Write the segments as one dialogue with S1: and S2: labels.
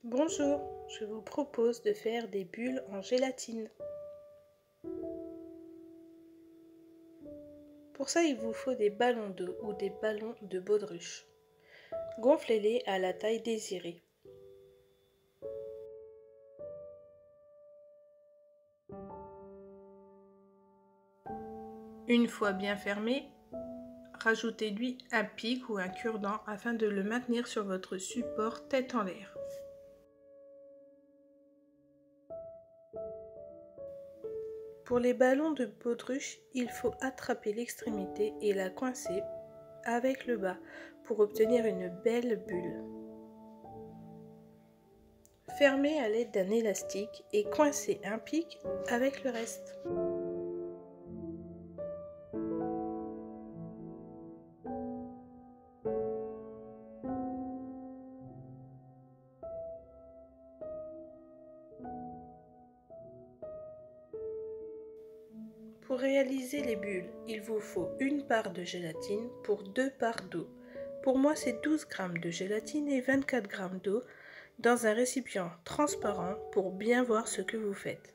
S1: Bonjour, je vous propose de faire des bulles en gélatine. Pour ça, il vous faut des ballons d'eau ou des ballons de baudruche. Gonflez-les à la taille désirée. Une fois bien fermé, rajoutez-lui un pic ou un cure-dent afin de le maintenir sur votre support tête en l'air. Pour les ballons de baudruche, il faut attraper l'extrémité et la coincer avec le bas pour obtenir une belle bulle. Fermez à l'aide d'un élastique et coincez un pic avec le reste. Pour réaliser les bulles, il vous faut une part de gélatine pour 2 parts d'eau. Pour moi, c'est 12 g de gélatine et 24 g d'eau dans un récipient transparent pour bien voir ce que vous faites.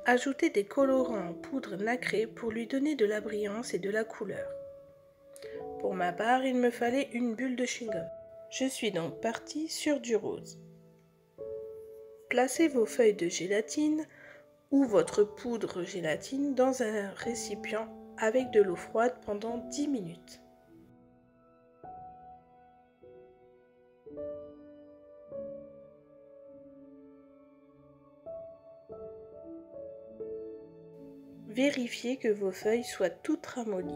S1: Ajoutez des colorants en poudre nacrée pour lui donner de la brillance et de la couleur. Pour ma part, il me fallait une bulle de chewing-gum. Je suis donc partie sur du rose. Placez vos feuilles de gélatine ou votre poudre gélatine dans un récipient avec de l'eau froide pendant 10 minutes. Vérifiez que vos feuilles soient toutes ramollies.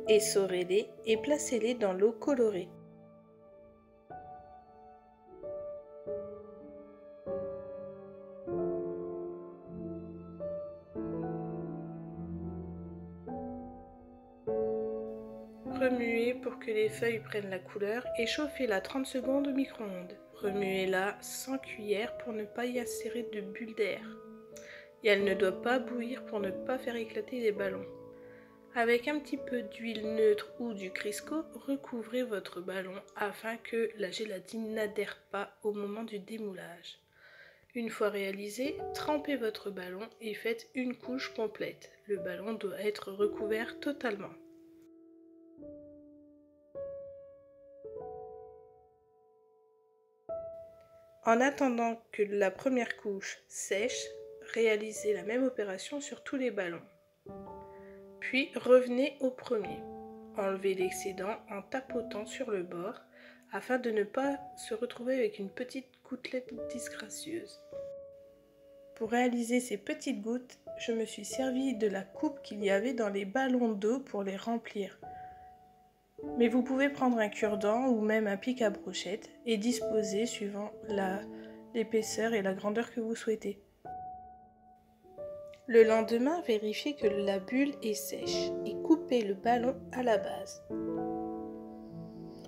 S1: Essorez-les et placez-les dans l'eau colorée. Remuez pour que les feuilles prennent la couleur et chauffez-la 30 secondes au micro-ondes. Remuez-la sans cuillère pour ne pas y insérer de bulles d'air. Et elle ne doit pas bouillir pour ne pas faire éclater les ballons. Avec un petit peu d'huile neutre ou du Crisco, recouvrez votre ballon afin que la gélatine n'adhère pas au moment du démoulage. Une fois réalisé, trempez votre ballon et faites une couche complète. Le ballon doit être recouvert totalement. En attendant que la première couche sèche, réalisez la même opération sur tous les ballons. Puis revenez au premier. Enlevez l'excédent en tapotant sur le bord afin de ne pas se retrouver avec une petite gouttelette disgracieuse. Pour réaliser ces petites gouttes, je me suis servi de la coupe qu'il y avait dans les ballons d'eau pour les remplir. Mais vous pouvez prendre un cure-dent ou même un pic à brochette et disposer suivant l'épaisseur et la grandeur que vous souhaitez. Le lendemain, vérifiez que la bulle est sèche et coupez le ballon à la base.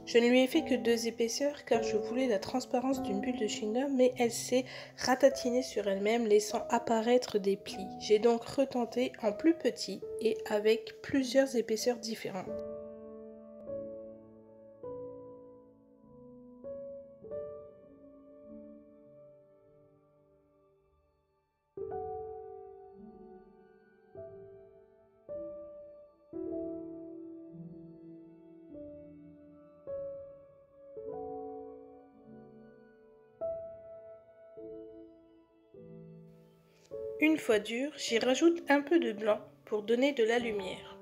S1: Je ne lui ai fait que 2 épaisseurs car je voulais la transparence d'une bulle de chewing-gum, mais elle s'est ratatinée sur elle-même laissant apparaître des plis. J'ai donc retenté en plus petit et avec plusieurs épaisseurs différentes. Une fois dur, j'y rajoute un peu de blanc pour donner de la lumière.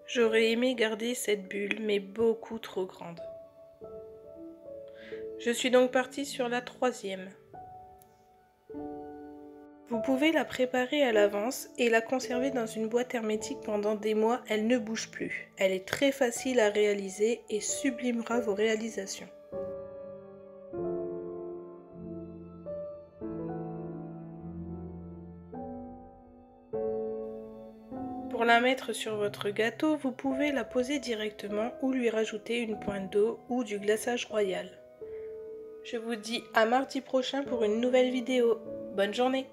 S1: J'aurais aimé garder cette bulle, mais beaucoup trop grande. Je suis donc partie sur la 3e. Vous pouvez la préparer à l'avance et la conserver dans une boîte hermétique pendant des mois, elle ne bouge plus. Elle est très facile à réaliser et sublimera vos réalisations. Pour la mettre sur votre gâteau, vous pouvez la poser directement ou lui rajouter une pointe d'eau ou du glaçage royal. Je vous dis à mardi prochain pour une nouvelle vidéo. Bonne journée!